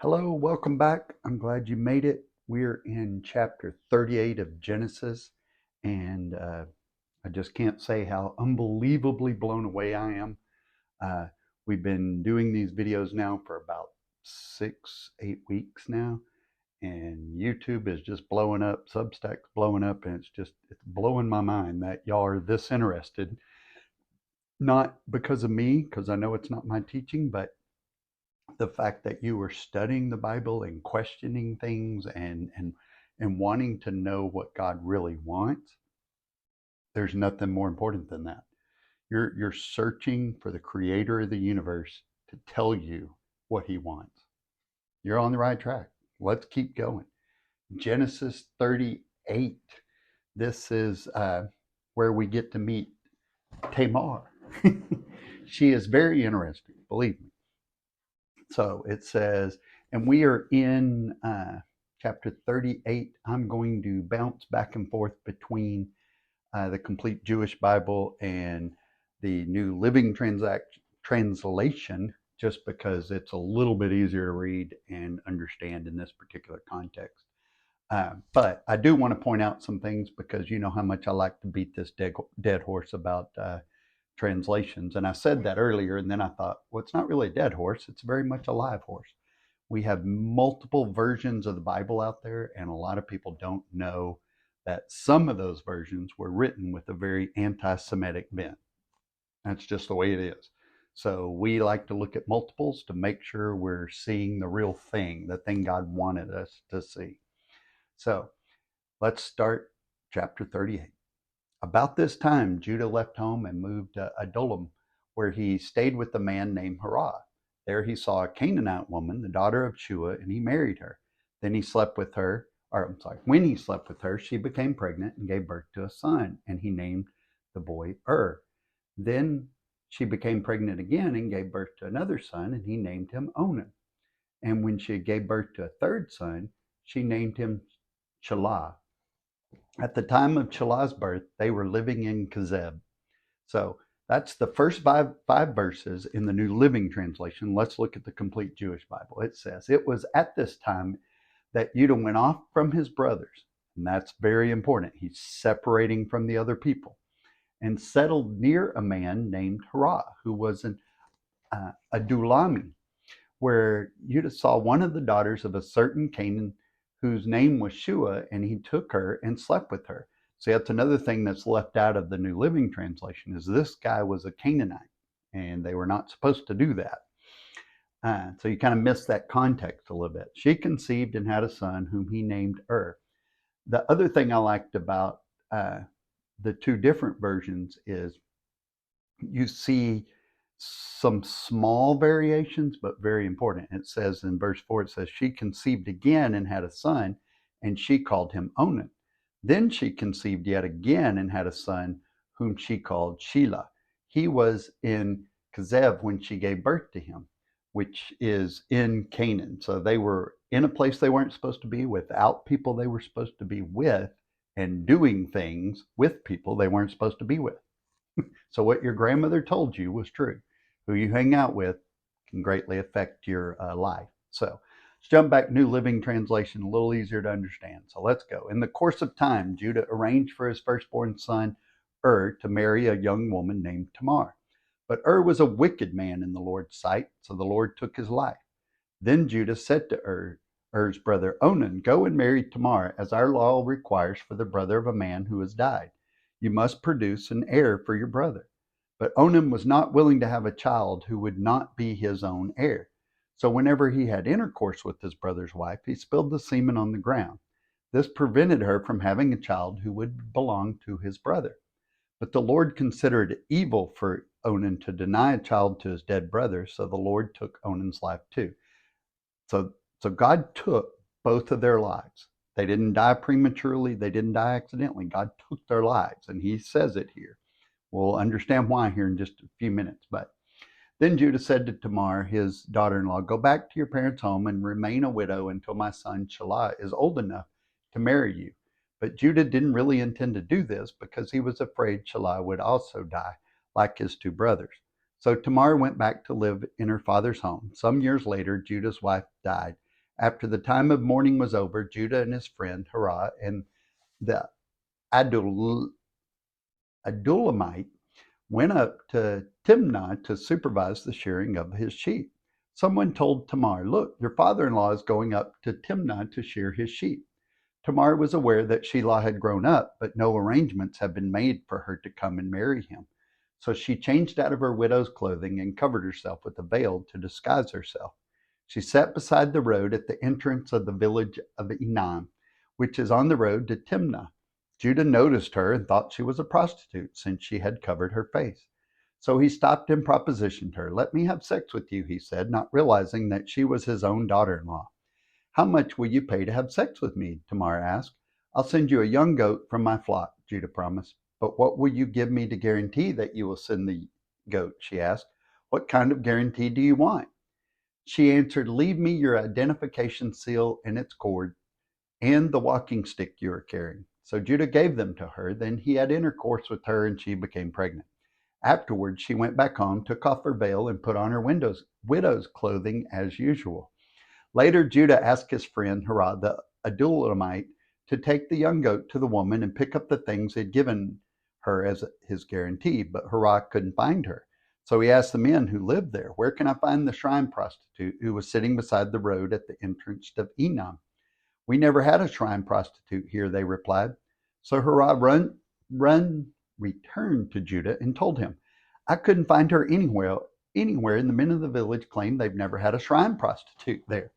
Hello, welcome back. I'm glad you made it. We're in chapter 38 of Genesis, and I just can't say how unbelievably blown away I am. Uh, we've been doing these videos now for about 6, 8 weeks now, and YouTube is just blowing up, Substack's blowing up, and it's blowing my mind that y'all are this interested. Not because of me, because I know it's not my teaching, but the fact that you are studying the Bible and questioning things and wanting to know what God really wants. There's nothing more important than that. You're searching for the creator of the universe to tell you what he wants. You're on the right track. Let's keep going. Genesis 38. This is where we get to meet Tamar. She is very interesting, believe me. So it says, and we are in chapter 38. I'm going to bounce back and forth between the Complete Jewish Bible and the New Living Translation, just because it's a little bit easier to read and understand in this particular context. But I do want to point out some things because you know how much I like to beat this dead horse about translations. And I said that earlier, and then I thought, well, it's not really a dead horse, it's very much a live horse. We have multiple versions of the Bible out there, and a lot of people don't know that some of those versions were written with a very anti Semitic bent. That's just the way it is. So we like to look at multiples to make sure we're seeing the real thing, the thing God wanted us to see. So let's start chapter 38. About this time, Judah left home and moved to Adullam, where he stayed with a man named Harah. There he saw a Canaanite woman, the daughter of Shua, and he married her. Then he slept with her, when he slept with her, she became pregnant and gave birth to a son, and he named the boy Then she became pregnant again and gave birth to another son, and he named him Onan. And when she gave birth to a third son, she named him Shelah. At the time of Chelah's birth, they were living in Kezeb. So that's the first five verses in the New Living Translation. Let's look at the Complete Jewish Bible. It says, it was at this time that Judah went off from his brothers, and that's very important. He's separating from the other people, and settled near a man named Harah, who was an Adulami, where Judah saw one of the daughters of a certain Canaan whose name was Shua, and he took her and slept with her. So that's another thing that's left out of the New Living Translation is this guy was a Canaanite, and they were not supposed to do that. So you kind of miss that context a little bit. She conceived and had a son whom he named The other thing I liked about the two different versions is you see some small variations, but very important. It says in verse 4, it says, she conceived again and had a son, and she called him Onan. Then she conceived yet again and had a son, whom she called Shelah. He was in Kezeb when she gave birth to him, which is in Canaan. So they were in a place they weren't supposed to be, without people they were supposed to be with, and doing things with people they weren't supposed to be with. So what your grandmother told you was true. Who you hang out with can greatly affect your life. So let's jump back, New Living Translation, a little easier to understand. So let's go. In the course of time, Judah arranged for his firstborn son, to marry a young woman named Tamar. But was a wicked man in the Lord's sight, so the Lord took his life. Then Judah said to Er's brother Onan, go and marry Tamar, as our law requires for the brother of a man who has died. You must produce an heir for your brother. But Onan was not willing to have a child who would not be his own heir. So whenever he had intercourse with his brother's wife, he spilled the semen on the ground. This prevented her from having a child who would belong to his brother. But the Lord considered it evil for Onan to deny a child to his dead brother, so the Lord took Onan's life too. So God took both of their lives. They didn't die prematurely. They didn't die accidentally. God took their lives, and he says it here. We'll understand why here in just a few minutes. But then Judah said to Tamar, his daughter-in-law, go back to your parents' home and remain a widow until my son Shelah is old enough to marry you. But Judah didn't really intend to do this because he was afraid Shelah would also die like his two brothers. So Tamar went back to live in her father's home. Some years later, Judah's wife died, After the time of mourning was over, Judah and his friend Hirah and the Adulamite went up to Timnah to supervise the shearing of his sheep. Someone told Tamar, "Look, your father-in-law is going up to Timnah to shear his sheep." Tamar was aware that Shelah had grown up, but no arrangements had been made for her to come and marry him. So she changed out of her widow's clothing and covered herself with a veil to disguise herself. She sat beside the road at the entrance of the village of Enan, which is on the road to Timnah. Judah noticed her and thought she was a prostitute, since she had covered her face. So he stopped and propositioned her. "Let me have sex with you," he said, not realizing that she was his own daughter-in-law. "How much will you pay to have sex with me?" Tamar asked. "I'll send you a young goat from my flock," Judah promised. "But what will you give me to guarantee that you will send the goat?" she asked. "What kind of guarantee do you want?" She answered, "Leave me your identification seal and its cord, and the walking stick you are carrying." So Judah gave them to her. Then he had intercourse with her, and she became pregnant. Afterwards, she went back home, took off her veil, and put on her widow's clothing as usual. Later, Judah asked his friend Hirah the Adulamite to take the young goat to the woman and pick up the things he had given her as his guarantee, but Hirah couldn't find her. So he asked the men who lived there, "Where can I find the shrine prostitute who was sitting beside the road at the entrance of Enon?" "We never had a shrine prostitute here," they replied. So Hirah returned to Judah and told him, "I couldn't find her anywhere, and the men of the village claim they've never had a shrine prostitute there."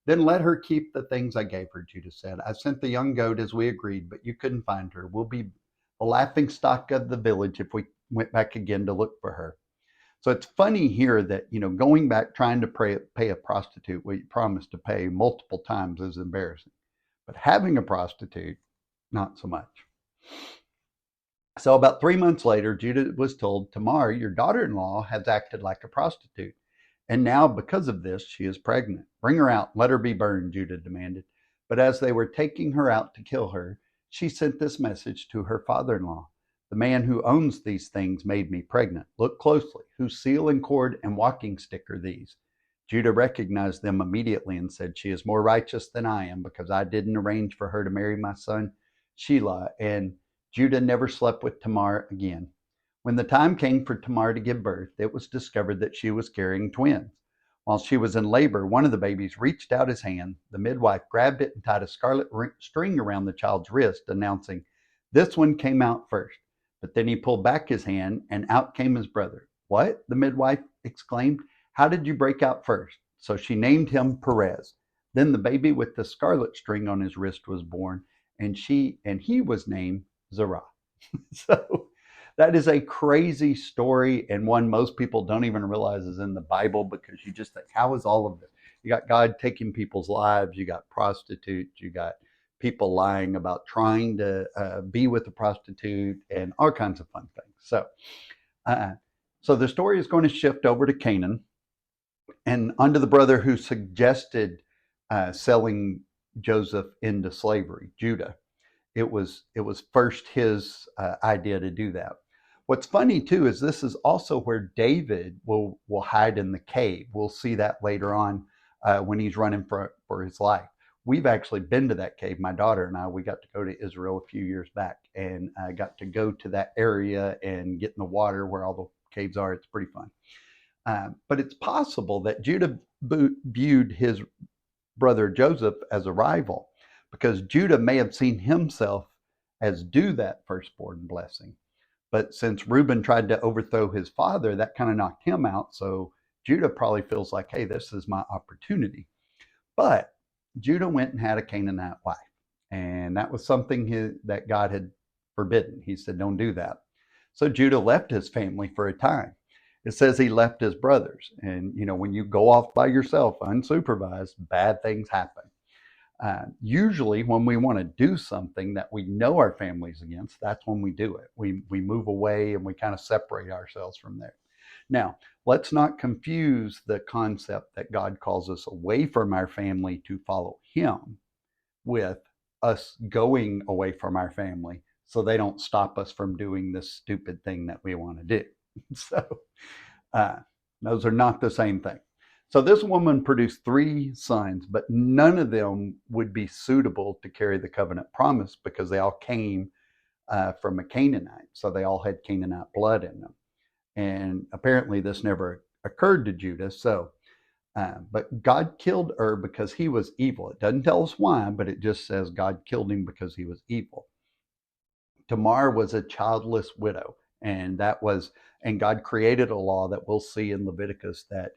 Then let her keep the things I gave her," Judah said. "I sent the young goat as we agreed, but you couldn't find her. We'll be the laughing stock of the village if we went back again to look for her." So it's funny here that, going back trying to pay a prostitute what you promised to pay multiple times is embarrassing. But having a prostitute, not so much. So about 3 months later, Judah was told, "Tamar, your daughter-in-law, has acted like a prostitute. And now, because of this, she is pregnant. Bring her out. Let her be burned," Judah demanded. But as they were taking her out to kill her, she sent this message to her father-in-law: "The man who owns these things made me pregnant. Look closely. Whose seal and cord and walking stick are these?" Judah recognized them immediately and said, "She is more righteous than I am, because I didn't arrange for her to marry my son Shelah." And Judah never slept with Tamar again. When the time came for Tamar to give birth, it was discovered that she was carrying twins. While she was in labor, one of the babies reached out his hand. The midwife grabbed it and tied a scarlet string around the child's wrist, announcing, "This one came out first." But then he pulled back his hand, and out came his brother. "What?" the midwife exclaimed. "How did you break out first?" So she named him Perez. Then the baby with the scarlet string on his wrist was born, and he was named Zerah. So that is a crazy story, and one most people don't even realize is in the Bible, because you just think, how is all of this? You got God taking people's lives, you got prostitutes, you got people lying about trying to be with a prostitute, and all kinds of fun things. So the story is going to shift over to Canaan and under the brother who suggested selling Joseph into slavery, Judah. It was first his idea to do that. What's funny too is this is also where David will hide in the cave. We'll see that later on when he's running for his life. We've actually been to that cave. My daughter and I, we got to go to Israel a few years back, and I got to go to that area and get in the water where all the caves are. It's pretty fun. But it's possible that Judah viewed his brother Joseph as a rival, because Judah may have seen himself as due that firstborn blessing. But since Reuben tried to overthrow his father, that kind of knocked him out. So Judah probably feels like, hey, this is my opportunity. But Judah went and had a Canaanite wife. And that was something that God had forbidden. He said, don't do that. So Judah left his family for a time. It says he left his brothers. And, when you go off by yourself, unsupervised, bad things happen. Usually when we want to do something that we know our family's against, that's when we do it. We move away and we kind of separate ourselves from there. Now, let's not confuse the concept that God calls us away from our family to follow him with us going away from our family so they don't stop us from doing this stupid thing that we want to do. So those are not the same thing. So this woman produced 3 sons, but none of them would be suitable to carry the covenant promise because they all came from a Canaanite. So they all had Canaanite blood in them. And apparently this never occurred to Judah. But God killed because he was evil. It doesn't tell us why, but it just says God killed him because he was evil. Tamar was a childless widow, and God created a law that we'll see in Leviticus that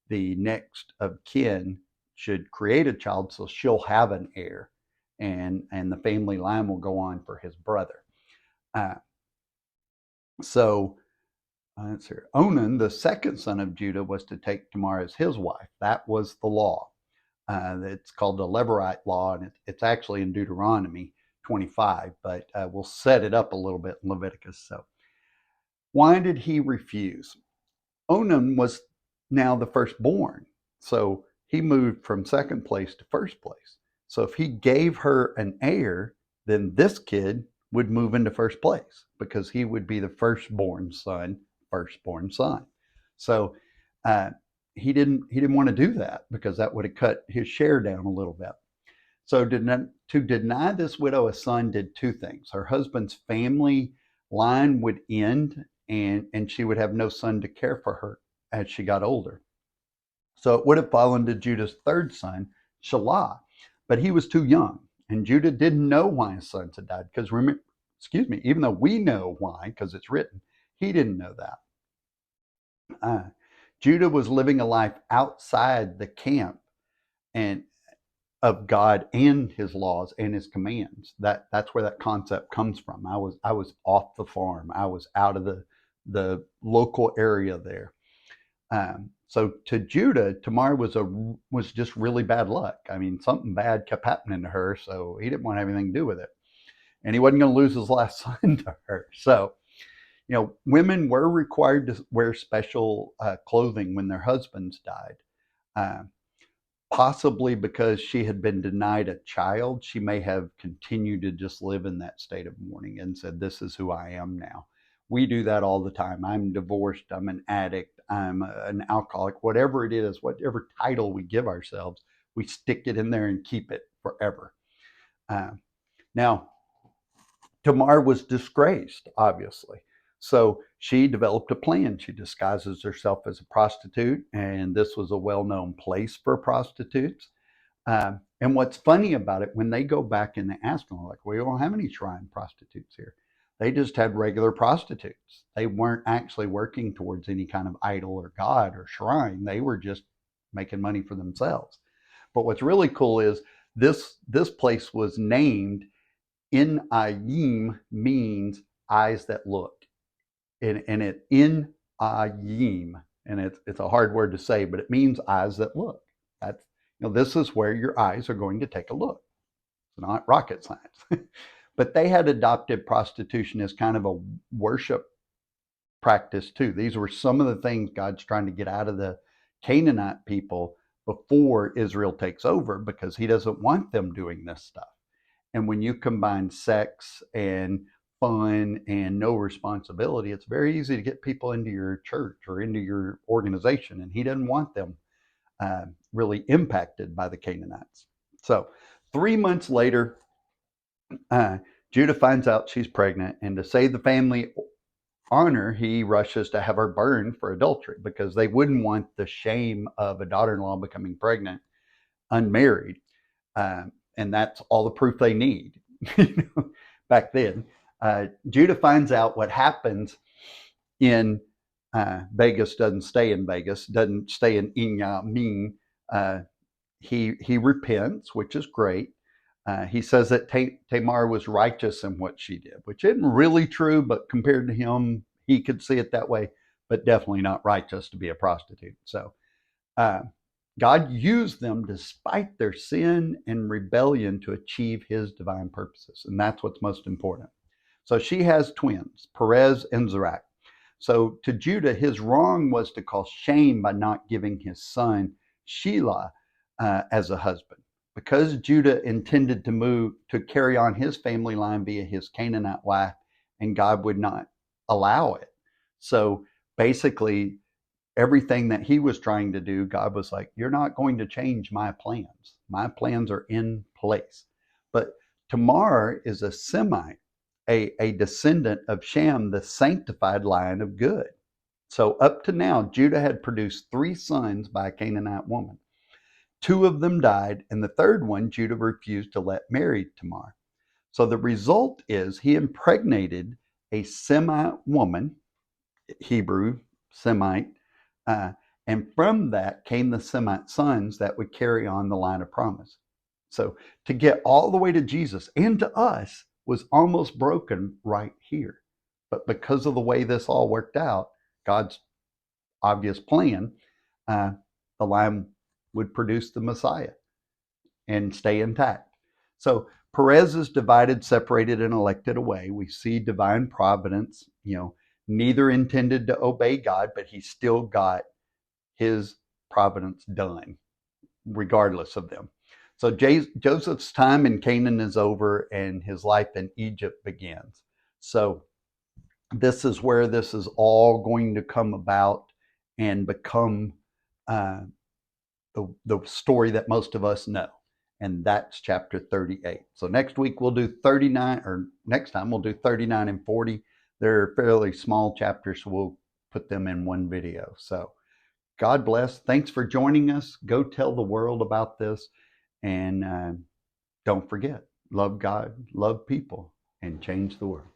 the next of kin should create a child so she'll have an heir, and the family line will go on for his brother. So let's see. Onan, the second son of Judah, was to take Tamar as his wife. That was the law. It's called the Levirate law, and it's actually in Deuteronomy 25, but we'll set it up a little bit in Leviticus. So why did he refuse? Onan was now the firstborn, so he moved from second place to first place. So if he gave her an heir, then this kid would move into first place because he would be the firstborn son. So he didn't want to do that because that would have cut his share down a little bit. So to deny this widow a son did 2 things. Her husband's family line would end, and she would have no son to care for her as she got older. So it would have fallen to Judah's third son, Shelah, but he was too young, and Judah didn't know why his sons had died. Because even though we know why, because it's written, he didn't know that. Judah was living a life outside the camp and of God and his laws and his commands. That's where that concept comes from. I was off the farm. I was out of the local area there. So to Judah, Tamar was just really bad luck. I mean, something bad kept happening to her, so he didn't want to have anything to do with it, and he wasn't going to lose his last son to her. So, women were required to wear special clothing when their husbands died. Possibly because she had been denied a child, she may have continued to just live in that state of mourning and said, "This is who I am now." We do that all the time. I'm divorced, I'm an addict, I'm an alcoholic, whatever it is, whatever title we give ourselves, we stick it in there and keep it forever. Now, Tamar was disgraced, obviously. So she developed a plan. She disguises herself as a prostitute, and this was a well-known place for prostitutes. And what's funny about it, when they go back and they ask them, like, we don't have any shrine prostitutes here. They just had regular prostitutes. They weren't actually working towards any kind of idol or god or shrine. They were just making money for themselves. But what's really cool is this place was named In Ayim, means eyes that look. And it in Ayim, and it's a hard word to say, but it means eyes that look. That's, this is where your eyes are going to take a look. It's not rocket science. But they had adopted prostitution as kind of a worship practice too. These were some of the things God's trying to get out of the Canaanite people before Israel takes over, because he doesn't want them doing this stuff. And when you combine sex and fun and no responsibility, it's very easy to get people into your church or into your organization, and he doesn't want them really impacted by the Canaanites. So 3 months later, Judah finds out she's pregnant, and to save the family honor, he rushes to have her burned for adultery, because they wouldn't want the shame of a daughter-in-law becoming pregnant unmarried. And that's all the proof they need. Back then. Judah finds out what happens in Vegas doesn't stay in Vegas, doesn't stay in Inyamin. He repents, which is great. He says that Tamar was righteous in what she did, which isn't really true, but compared to him, he could see it that way, but definitely not righteous to be a prostitute. So God used them despite their sin and rebellion to achieve his divine purposes. And that's what's most important. So she has twins, Perez and Zerach. So to Judah, his wrong was to cause shame by not giving his son Shelah as a husband. Because Judah intended to carry on his family line via his Canaanite wife, and God would not allow it. So basically, everything that he was trying to do, God was like, you're not going to change my plans. My plans are in place. But Tamar is a Semite, a descendant of Shem, the sanctified line of good. So up to now, Judah had produced 3 sons by a Canaanite woman. 2 of them died, and the third one, Judah refused to let marry Tamar. So the result is he impregnated a Semite woman, Hebrew, Semite, and from that came the Semite sons that would carry on the line of promise. So to get all the way to Jesus and to us was almost broken right here. But because of the way this all worked out, God's obvious plan, the line would produce the Messiah and stay intact. So Perez is divided, separated, and elected away. We see divine providence, neither intended to obey God, but he still got his providence done, regardless of them. So Joseph's time in Canaan is over and his life in Egypt begins. So this is where this is all going to come about and become the story that most of us know. And that's chapter 38. So next week we'll do 39, or next time we'll do 39 and 40. They're fairly small chapters, so we'll put them in one video. So God bless. Thanks for joining us. Go tell the world about this. And don't forget, love God, love people, and change the world.